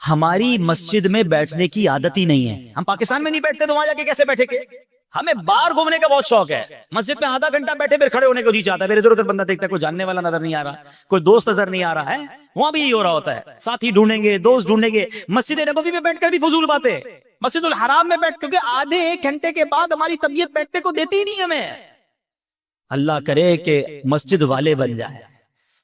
ہماری مسجد میں بیٹھنے کی عادت ہی نہیں ہے. ہم پاکستان میں نہیں بیٹھتے تو وہاں جا کے کیسے بیٹھے گے. ہمیں باہر گھومنے کا بہت شوق ہے, مسجد میں آدھا گھنٹہ بیٹھے پھر کھڑے ہونے کو جی چاہتا ہے. پھر ادھر ادھر بندہ دیکھتا ہے, کوئی جاننے والا نظر نہیں آ رہا, کوئی دوست نظر نہیں آ رہا ہے. وہاں بھی یہی ہو رہا ہوتا ہے, ساتھی ڈھونڈیں گے, دوست ڈھونڈیں گے. مسجد نبوی میں بیٹھ کر بھی فضول باتیں, مسجد الحرام میں بیٹھ, کیونکہ آدھے 1 گھنٹے کے بعد ہماری طبیعت بیٹھنے کو دیتی ہی نہیں ہمیں. اللہ کرے کہ مسجد والے بن جائے,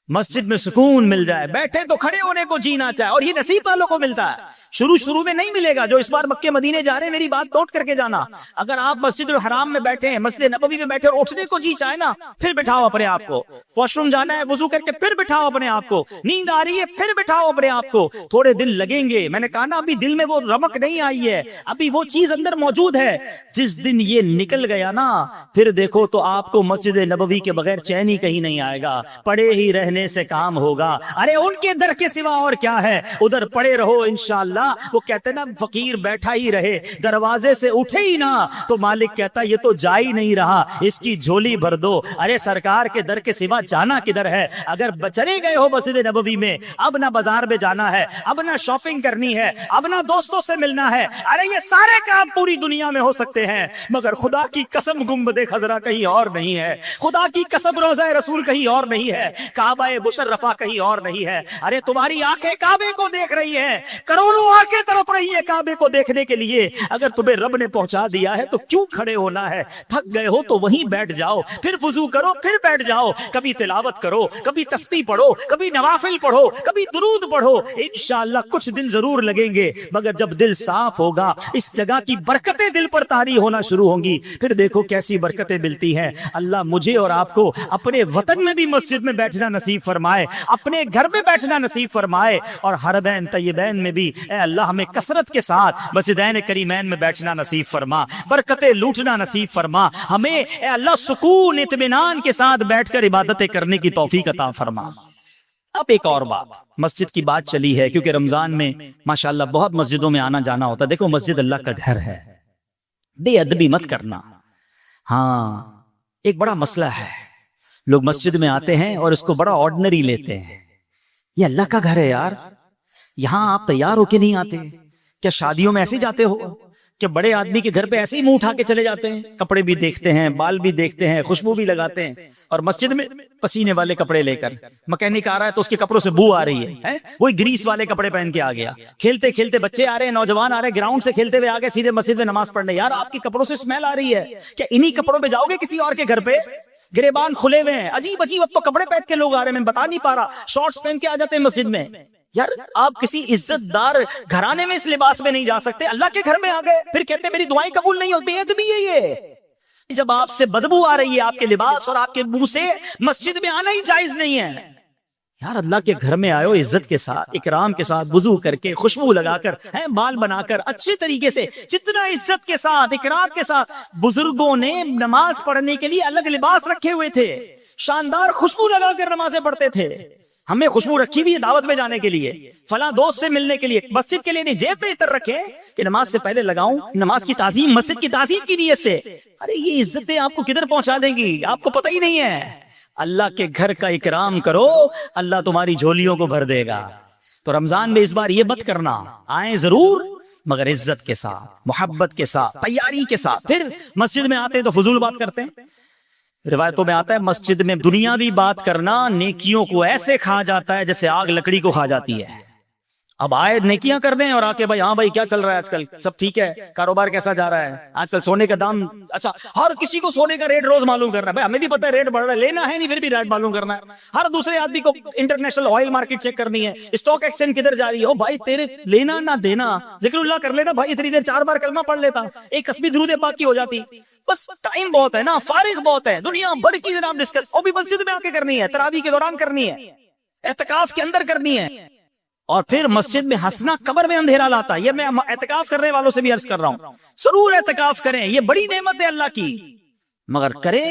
مسجد میں سکون مل جائے, بیٹھے تو کھڑے ہونے کو جینا چاہے. اور یہ نصیب والوں کو ملتا ہے, شروع میں نہیں ملے گا. جو اس بار مکے مدینے جا رہے ہیں میری بات نوٹ کر کے جانا, اگر آپ مسجد الحرام میں بیٹھے ہیں, مسجد نبوی میں بیٹھے اور اٹھنے کو جی چاہے نا, پھر بٹھاؤ اپنے آپ کو. واش روم جانا ہے, وضو کر کے پھر بٹھاؤ اپنے آپ کو. نیند آ رہی ہے, پھر بٹھاؤ اپنے آپ کو. تھوڑے دن لگیں گے, میں نے کہا نا ابھی دل میں وہ رمق نہیں آئی ہے, ابھی وہ چیز اندر موجود ہے. جس دن یہ نکل گیا نا, پھر دیکھو تو آپ کو مسجد نبوی کے بغیر چین ہی کہیں نہیں آئے گا. پڑے ہی رہنے سے کام ہوگا. ارے ان کے در کے سوا اور کیا ہے, ادھر پڑے رہو انشاءاللہ. وہ کہتے ہیں نا فقیر بیٹھا ہی رہے, دروازے سے اٹھے ہی نہ, تو مالک کہتا یہ تو جا ہی نہیں رہا, اس کی جھولی بھر دو. ارے سرکار کے در کے سوا جانا کدھر ہے. اگر چلے گئے ہو مسجد نبوی میں, اب نہ بازار میں جانا ہے, اب نہ شاپنگ کرنی ہے, اب نہ دوستوں سے ملنا ہے. ارے یہ سارے کام پوری دنیا میں ہو سکتے ہیں, مگر خدا کی قسم گنبد خضرا کہیں اور نہیں ہے, خدا کی قسم روضہ رسول کہیں اور نہیں ہے, کعبہ مشرفہ کہیں اور نہیں ہے. ارے تمہاری آنکھیں کعبے کو دیکھ رہی ہیں, کروڑوں آنکھیں تڑپ رہی ہے کعبے کو دیکھنے کے لیے. اگر تمہیں رب نے پہنچا دیا ہے تو کیوں کھڑے ہونا ہے. تھک گئے ہو تو وہیں بیٹھ جاؤ, پھر وضو کرو, پھر بیٹھ جاؤ. کبھی تلاوت کرو, کبھی تسبیح پڑھو, کبھی نوافل پڑھو, کبھی درود پڑھو. انشاءاللہ کچھ دن ضرور لگیں گے, مگر جب دل صاف ہوگا, اس جگہ کی برکتیں دل پر طاری ہونا شروع ہوں گی, پھر دیکھو کیسی برکتیں ملتی ہیں. اللہ مجھے اور آپ کو اپنے وطن میں بھی مسجد میں بیٹھنا نصیب فرمائے, اپنے گھر میں بیٹھنا نصیب فرمائے, اور حرمین طیبین میں بھی اے اللہ ہمیں کثرت کے ساتھ مسجدین کریمین میں بیٹھنا نصیب فرما, برکتیں لوٹنا نصیب فرما. ہمیں اے اللہ سکون اطمینان کے ساتھ بیٹھ کر عبادتیں کرنے کی توفیق عطا فرما. اب ایک اور بات, مسجد کی بات چلی ہے کیونکہ رمضان میں ماشاءاللہ بہت مسجدوں میں آنا جانا ہوتا ہے. دیکھو مسجد اللہ کا گھر ہے, بے ادبی مت کرنا. ہاں ایک بڑا مسئلہ ہے, لوگ مسجد میں آتے ہیں اور اس کو بڑا آرڈنری لیتے ہیں. یہ اللہ کا گھر ہے یار, یہاں آپ تیار ہو کے نہیں آتے. کیا شادیوں میں ایسے جاتے ہو کہ بڑے آدمی کے گھر پہ ایسے ہی منہ اٹھا کے چلے جاتے ہیں, کپڑے بھی دیکھتے ہیں, بال بھی دیکھتے ہیں, خوشبو بھی لگاتے ہیں, اور مسجد میں پسینے والے کپڑے لے کر, مکینک آ رہا ہے تو اس کے کپڑوں سے بو آ رہی ہے, وہی گریس والے کپڑے پہن کے آ گیا. کھیلتے کھیلتے بچے آ رہے ہیں, نوجوان آ رہے ہیں, گراؤنڈ سے کھیلتے ہوئے آ گئے, سیدھے مسجد میں نماز پڑھنے. یار آپ کے کپڑوں سے اسمیل آ رہی ہے, کیا انہی کپڑوں پہ جاؤ گے کسی اور کے گھر پہ؟ گریبان کھلے ہوئے ہیں, عجیب عجیب اب تو کپڑے پہن کے لوگ آ رہے ہیں, میں بتا نہیں پا رہا, شارٹس پہن کے آ جاتے ہیں مسجد میں. یار آپ کسی عزت دار گھرانے میں اس لباس میں نہیں جا سکتے, اللہ کے گھر میں آ گئے, پھر کہتے ہیں میری دعائیں قبول نہیں ہوتی. بے ادبی ہے یہ. جب آپ سے بدبو آ رہی ہے آپ کے لباس اور آپ کے منہ سے, مسجد میں آنا ہی جائز نہیں ہے. یار اللہ کے گھر میں آئے ہو عزت کے ساتھ، اکرام کے ساتھ، وضو کر کے، خوشبو لگا کر، بال بنا کر، اچھے طریقے سے، جتنا عزت کے ساتھ، اکرام کے ساتھ. بزرگوں نے نماز پڑھنے کے لیے الگ لباس رکھے ہوئے تھے، شاندار خوشبو لگا کر نمازیں پڑھتے تھے. ہمیں خوشبو رکھی ہوئی ہے دعوت میں جانے کے لیے، فلاں دوست سے ملنے کے لیے، مسجد کے لیے نہیں، جیب میں اتر رکھے کہ نماز سے پہلے لگاؤں، نماز کی تعظیم، مسجد کی تعظیم کی نیت سے. ارے یہ عزتیں آپ کو کدھر پہنچا دیں گی، آپ کو پتہ ہی نہیں ہے. اللہ کے گھر کا اکرام کرو، اللہ تمہاری جھولیوں کو بھر دے گا. تو رمضان میں اس بار یہ مت کرنا، آئیں ضرور مگر عزت کے ساتھ، محبت کے ساتھ، تیاری کے ساتھ. پھر مسجد میں آتے ہیں تو فضول بات کرتے ہیں. روایتوں میں آتا ہے مسجد میں دنیاوی بات کرنا نیکیوں کو ایسے کھا جاتا ہے جیسے آگ لکڑی کو کھا جاتی ہے. اب آئے نیکیاں کر دیں اور آ کے بھائی ہاں بھائی کیا چل رہا ہے آج کل، سب ٹھیک ہے، کاروبار کیسا جا رہا ہے آج کل، سونے کا دام اچھا، ہر کسی کو سونے کا ریٹ روز معلوم کرنا ہے. بھائی ہمیں بھی پتہ ہے ریٹ بڑھ رہا ہے، لینا ہے نہیں پھر بھی ریٹ معلوم کرنا ہے. ہر دوسرے آدمی کو انٹرنیشنل آئل مارکیٹ چیک کرنی ہے، اسٹاک ایکسچینج کدھر جا رہی ہے. او بھائی تیرے لینا نہ دینا، ذکر اللہ کر لینا بھائی، اتنی دیر 4 بار کلمہ پڑھ لیتا، ایک تسبیح درود پاک کی ہو جاتی. بس ٹائم بہت ہے نا، فارغ بہت ہے، دنیا بھر کی جناب ڈسکس، وہ بھی مسجد میں آ کے کرنی ہے، تراویح کے دوران کرنی ہے، اعتکاف کے اندر کرنی ہے. اور پھر مسجد میں ہنسنا قبر میں اندھیرا لاتا. یہ میں اعتکاف کرنے والوں سے بھی عرض کر رہا ہوں، ضرور اعتکاف کریں، یہ بڑی نعمت ہے اللہ کی، مگر کرے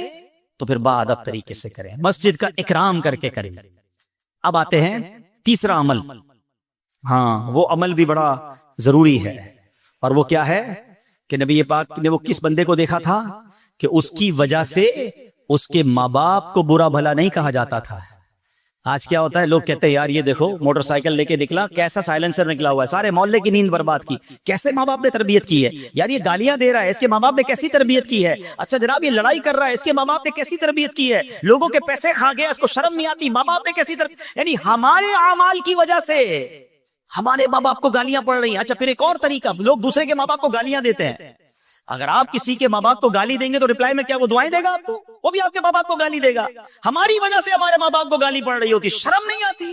تو پھر باادب طریقے سے کریں، مسجد کا اکرام کر کے کریں. اب آتے ہیں تیسرا عمل. ہاں وہ عمل بھی بڑا ضروری ہے، اور وہ کیا ہے کہ نبی پاک نے وہ کس بندے کو دیکھا تھا کہ اس کی وجہ سے اس کے ماں باپ کو برا بھلا نہیں کہا جاتا تھا. آج کیا ہوتا ہے، لوگ کہتے ہیں یار یہ دیکھو موٹر سائیکل لے کے نکلا، کیسا سائلنسر نکلا ہوا ہے، سارے محلے کی نیند برباد کی، کیسے ماں باپ نے تربیت کی ہے. یار یہ گالیاں دے رہا ہے، اس کے ماں باپ نے کیسی تربیت کی ہے. اچھا جناب یہ لڑائی کر رہا ہے، اس کے ماں باپ نے کیسی تربیت کی ہے. لوگوں کے پیسے کھا گیا، اس کو شرم نہیں آتی، ماں باپ نے کیسی تربیت. یعنی ہمارے اعمال کی وجہ سے ہمارے ماں باپ کو گالیاں پڑ رہی ہیں. اچھا پھر ایک اور طریقہ، لوگ دوسرے کے ماں باپ کو گالیاں دیتے ہیں. اگر آپ کسی کے ماں باپ کو گالی دیں گے تو ریپلائی میں کیا وہ دعائیں دے گا آپ کو؟ وہ بھی آپ کے ماں باپ کو گالی دے گا. ہماری وجہ سے ہمارے ماں باپ کو گالی پڑ رہی ہوتی، شرم نہیں آتی.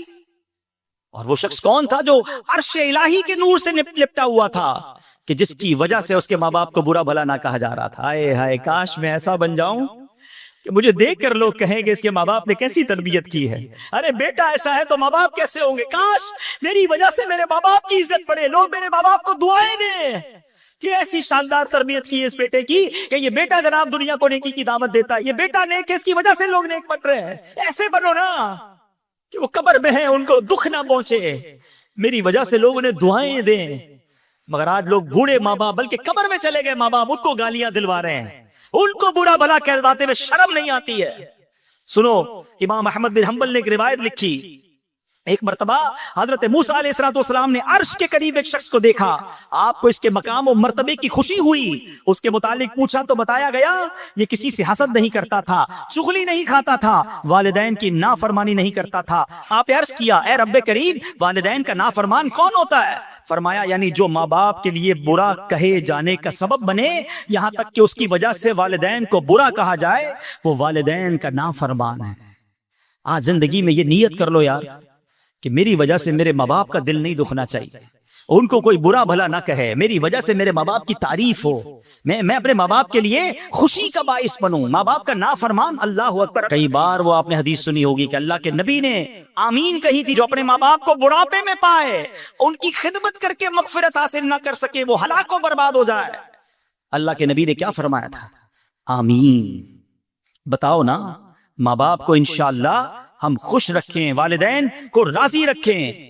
اور وہ شخص کون تھا جو عرش الہی کے نور سے لپٹا ہوا تھا، کہ جس کی وجہ سے اس کے ماں باپ کو برا بھلا نہ کہا جا رہا تھا. ہائے ہائے کاش میں ایسا بن جاؤں کہ مجھے دیکھ کر لوگ کہیں کہ اس کے ماں باپ نے کیسی تربیت کی ہے. ارے بیٹا ایسا ہے تو ماں باپ کیسے ہوں گے. کاش میری وجہ سے میرے ماں باپ کی عزت پڑے، لوگ میرے ماں باپ کو دعائیں دیں کہ ایسی شاندار تربیت کی اس بیٹے کی کہ یہ بیٹا جناب دنیا کو نیکی کی دعوت دیتا ہے، یہ بیٹا نیک ہے، اس کی وجہ سے لوگ نیک بن رہے ہیں. ایسے بنو نا کہ وہ قبر میں ہیں ان کو دکھ نہ پہنچے، میری وجہ سے لوگ انہیں دعائیں دیں. مگر آج لوگ بوڑھے ماں باپ، بلکہ قبر میں چلے گئے ماں باپ، ان کو گالیاں دلوا رہے ہیں، ان کو برا بھلا کہلاتے ہوئے شرم نہیں آتی ہے. سنو امام احمد بن حنبل نے ایک روایت لکھی، ایک مرتبہ حضرت موسیٰ علیہ السلام نے عرش کے قریب ایک شخص کو دیکھا، آپ کو اس کے مقام و مرتبے کی خوشی ہوئی. اس کے متعلق پوچھا تو بتایا گیا یہ کسی سے حسد نہیں کرتا تھا، چغلی نہیں کھاتا تھا، والدین کی نافرمانی نہیں کرتا تھا. آپ نے عرض کیا اے رب کریم والدین کا نافرمان کون ہوتا ہے؟ فرمایا یعنی جو ماں باپ کے لیے برا کہے جانے کا سبب بنے، یہاں تک کہ اس کی وجہ سے والدین کو برا کہا جائے، وہ والدین کا نافرمان ہے. آج زندگی میں یہ نیت کر لو یار کہ میری وجہ سے میرے ماں باپ کا دل نہیں دکھنا چاہیے، ان کو کوئی برا بھلا نہ کہے، میری وجہ سے میرے ماں باپ کی تعریف ہو، میں اپنے ماں باپ کے لیے خوشی کا باعث بنوں، ماں باپ کا نافرمان. اللہ اکبر. کئی بار وہ آپ نے حدیث سنی ہوگی کہ اللہ کے نبی نے آمین کہی تھی، جو اپنے ماں باپ کو بڑھاپے میں پائے، ان کی خدمت کر کے مغفرت حاصل نہ کر سکے، وہ ہلاک و برباد ہو جائے. اللہ کے نبی نے کیا فرمایا تھا؟ آمین. بتاؤ نا، ماں باپ کو انشاءاللہ ہم خوش رکھیں، والدین کو راضی رکھیں.